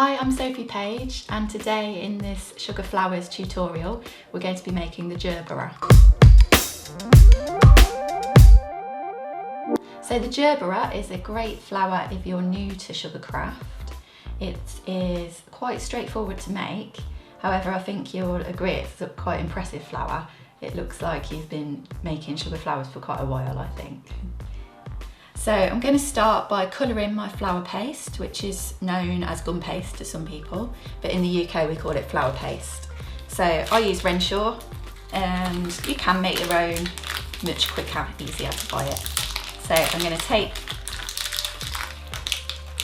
Hi, I'm Sophie Page, and today in this sugar flowers tutorial we're going to be making the Gerbera. So the Gerbera is a great flower if you're new to sugarcraft. It is quite straightforward to make, however I think you'll agree it's a quite impressive flower. It looks like you've been making sugar flowers for quite a while, I think. So I'm going to start by colouring my flour paste, which is known as gum paste to some people, but in the UK we call it flour paste. So I use Renshaw, and you can make your own much quicker, easier to buy it. So I'm going to take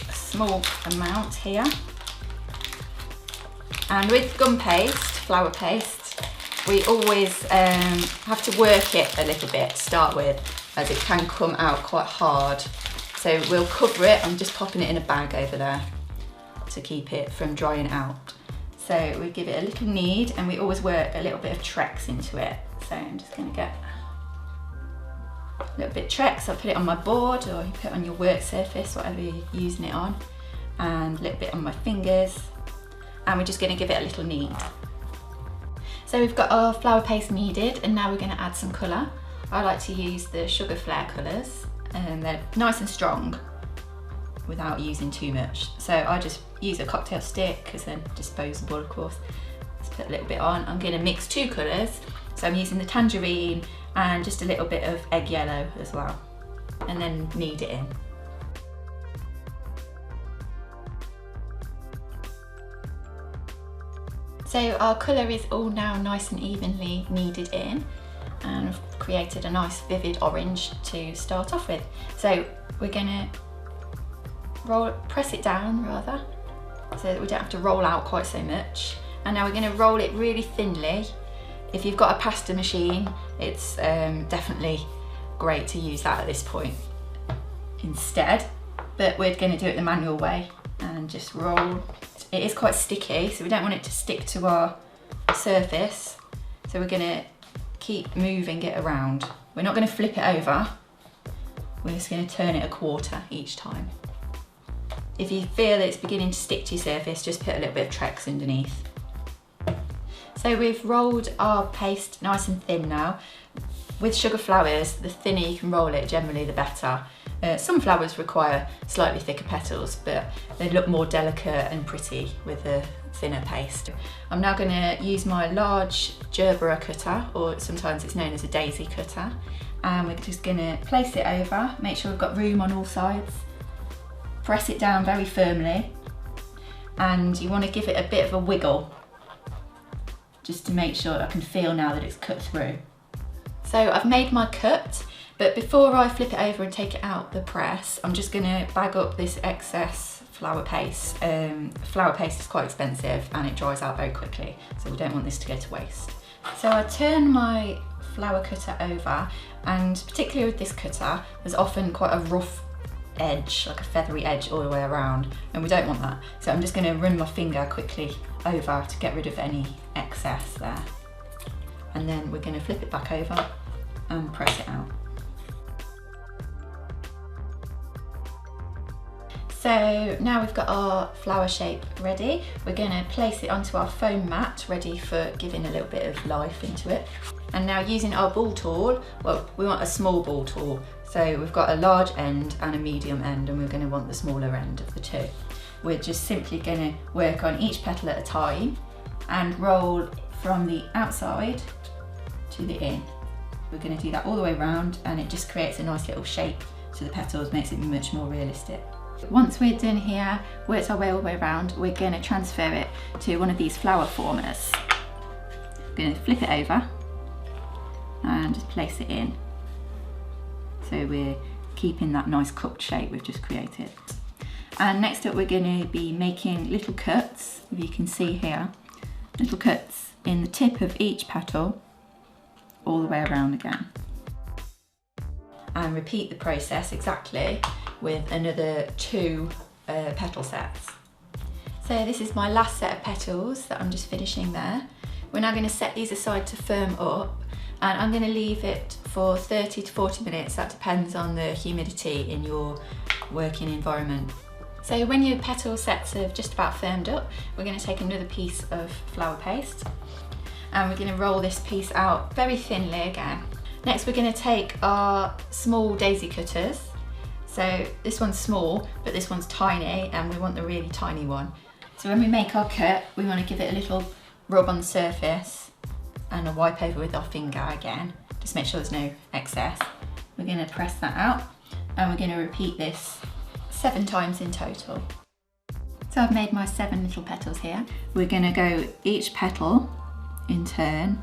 a small amount here, and with gum paste, flour paste, we always have to work it a little bit to start with, as it can come out quite hard. So we'll cover it. I'm just popping it in a bag over there to keep it from drying out. So we give it a little knead, and we always work a little bit of Trex into it. So I'm just going to get a little bit of Trex. I'll put it on my board, or you put it on your work surface, whatever you're using it on, and a little bit on my fingers. And we're just going to give it a little knead. So we've got our flour paste kneaded, and now we're going to add some colour. I like to use the Sugar Flare colours, and they're nice and strong without using too much. So I just use a cocktail stick because they're disposable, of course. Let's put a little bit on. I'm going to mix two colours, so I'm using the tangerine and just a little bit of egg yellow as well, and then knead it in. So our colour is all now nice and evenly kneaded in, and I've created a nice vivid orange to start off with. So we're going to press it down rather, so that we don't have to roll out quite so much. And now we're going to roll it really thinly. If you've got a pasta machine, it's definitely great to use that at this point instead, but we're going to do it the manual way and just roll. It is quite sticky, so we don't want it to stick to our surface, so we're going to keep moving it around. We're not going to flip it over, we're just going to turn it a quarter each time. If you feel it's beginning to stick to your surface, just put a little bit of Trex underneath. So we've rolled our paste nice and thin now. With sugar flowers, the thinner you can roll it, generally the better. Some flowers require slightly thicker petals, but they look more delicate and pretty with a thinner paste. I'm now going to use my large Gerbera cutter, or sometimes it's known as a daisy cutter, and we're just going to place it over, make sure we've got room on all sides, press it down very firmly, and you want to give it a bit of a wiggle just to make sure I can feel now that it's cut through. So I've made my cut, but before I flip it over and take it out the press, I'm just going to bag up this excess flour paste. Flour paste is quite expensive and it dries out very quickly, so we don't want this to go to waste. So I turn my flour cutter over, and particularly with this cutter, there's often quite a rough edge, like a feathery edge all the way around, and we don't want that. So I'm just going to run my finger quickly over to get rid of any excess there. And then we're going to flip it back over and press it out. So now we've got our flower shape ready, we're going to place it onto our foam mat, ready for giving a little bit of life into it. And now using our ball tool, well, we want a small ball tool, so we've got a large end and a medium end, and we're going to want the smaller end of the two. We're just simply going to work on each petal at a time and roll from the outside to the in. We're going to do that all the way around, and it just creates a nice little shape to the petals, makes it much more realistic. Once we're done here, worked our way all the way around, we're going to transfer it to one of these flower formers. We're going to flip it over and just place it in. So we're keeping that nice cupped shape we've just created. And next up we're going to be making little cuts, if you can see here, little cuts in the tip of each petal all the way around again. And repeat the process exactly with another two petal sets. So this is my last set of petals that I'm just finishing there. We're now going to set these aside to firm up, and I'm going to leave it for 30 to 40 minutes, that depends on the humidity in your working environment. So when your petal sets have just about firmed up, we're going to take another piece of flower paste and we're going to roll this piece out very thinly again. Next we're going to take our small daisy cutters. So this one's small, but this one's tiny and we want the really tiny one. So when we make our cut, we want to give it a little rub on the surface and a wipe over with our finger again. Just make sure there's no excess. We're going to press that out and we're going to repeat this 7 times in total. So I've made my 7 little petals here. We're going to go each petal in turn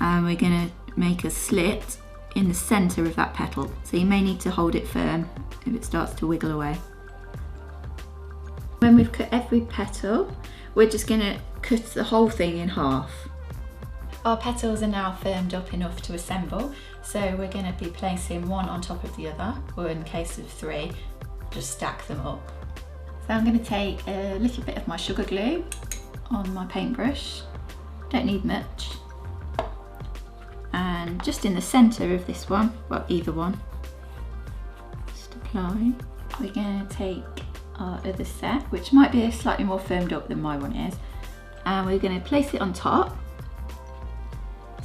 and we're going to make a slit in the centre of that petal. So you may need to hold it firm if it starts to wiggle away. When we've cut every petal, we're just going to cut the whole thing in half. Our petals are now firmed up enough to assemble, so we're going to be placing one on top of the other, or in case of 3, just stack them up. So I'm going to take a little bit of my sugar glue on my paintbrush, don't need much, and just in the centre of this one, well either one, just apply. We're going to take our other set, which might be slightly more firmed up than my one is, and we're going to place it on top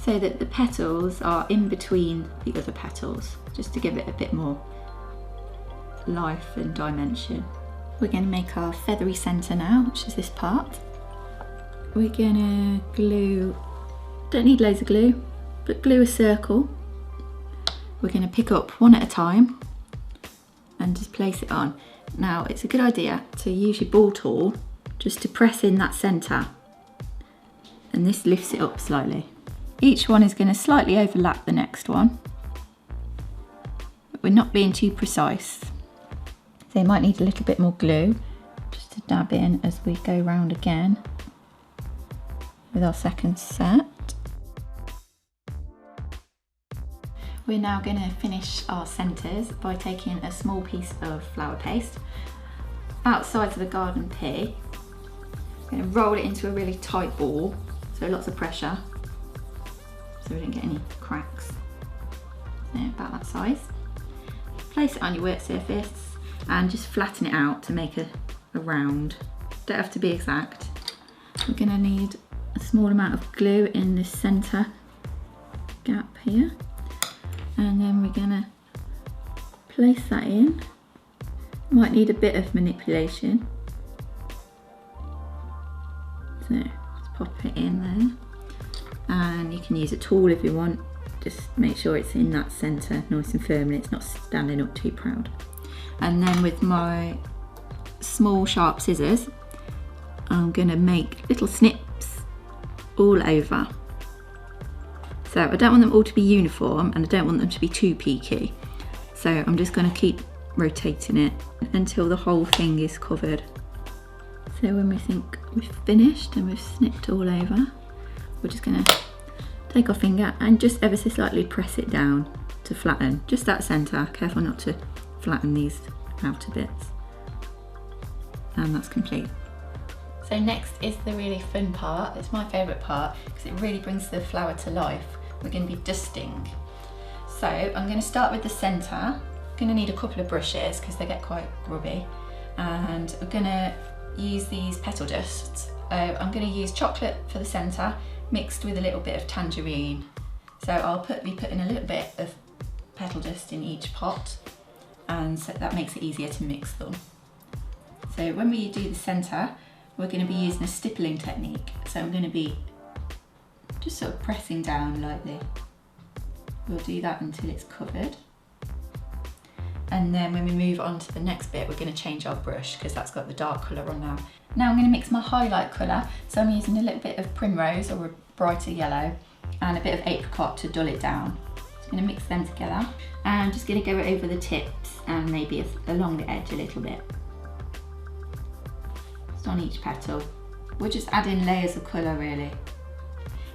so that the petals are in between the other petals, just to give it a bit more life and dimension. We're going to make our feathery centre now, which is this part. We're going to glue, don't need loads of glue, but glue a circle. We're going to pick up one at a time and just place it on. Now it's a good idea to use your ball tool just to press in that centre, and this lifts it up slightly. Each one is going to slightly overlap the next one, but we're not being too precise. So you might need a little bit more glue just to dab in as we go round again with our second set. We're now going to finish our centres by taking a small piece of flower paste, about the size of a garden pea. We're going to roll it into a really tight ball, so lots of pressure, so we don't get any cracks. So about that size. Place it on your work surface and just flatten it out to make a round. Don't have to be exact. We're going to need a small amount of glue in this centre gap here, and then we're going to place that in. Might need a bit of manipulation, so just pop it in there, and you can use a tool if you want. Just make sure it's in that centre nice and firm and it's not standing up too proud. And then with my small sharp scissors, I'm going to make little snips all over. So I don't want them all to be uniform and I don't want them to be too peaky. So I'm just going to keep rotating it until the whole thing is covered. So when we think we've finished and we've snipped all over, we're just going to take our finger and just ever so slightly press it down to flatten just that centre. Careful not to flatten these outer bits. And that's complete. So next is the really fun part. It's my favourite part because it really brings the flower to life. We're going to be dusting. So I'm going to start with the centre. I'm going to need a couple of brushes because they get quite grubby, and we're going to use these petal dusts. I'm going to use chocolate for the centre mixed with a little bit of tangerine. So I'll be putting a little bit of petal dust in each pot, and so that makes it easier to mix them. So when we do the centre, we're going to be using a stippling technique. So I'm going to be just sort of pressing down lightly. We'll do that until it's covered. And then when we move on to the next bit, we're going to change our brush because that's got the dark colour on now. Now I'm going to mix my highlight colour. So I'm using a little bit of primrose or a brighter yellow and a bit of apricot to dull it down. So I'm going to mix them together. And I'm just going to go over the tips and maybe along the edge a little bit. Just on each petal. We're just adding layers of colour really.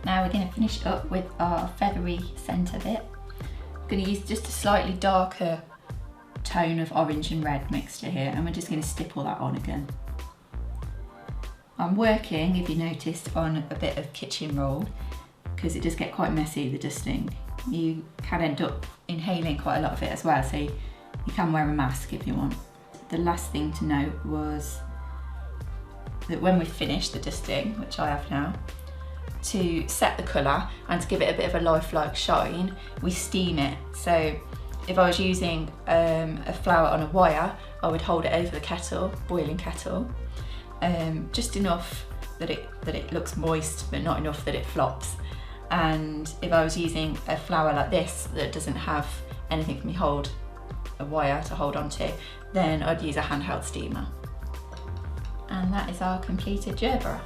Now we're going to finish up with our feathery centre bit. I'm going to use just a slightly darker tone of orange and red mixture here, and we're just going to stipple that on again. I'm working, if you noticed, on a bit of kitchen roll because it does get quite messy, the dusting. You can end up inhaling quite a lot of it as well, so you can wear a mask if you want. the last thing to note was that when we finish the dusting, which I have now, to set the colour and to give it a bit of a lifelike shine, we steam it. So if I was using a flower on a wire, I would hold it over the kettle, boiling kettle, just enough that it looks moist, but not enough that it flops. And if I was using a flower like this that doesn't have anything for me hold, a wire to hold onto, then I'd use a handheld steamer. And that is our completed Gerbera.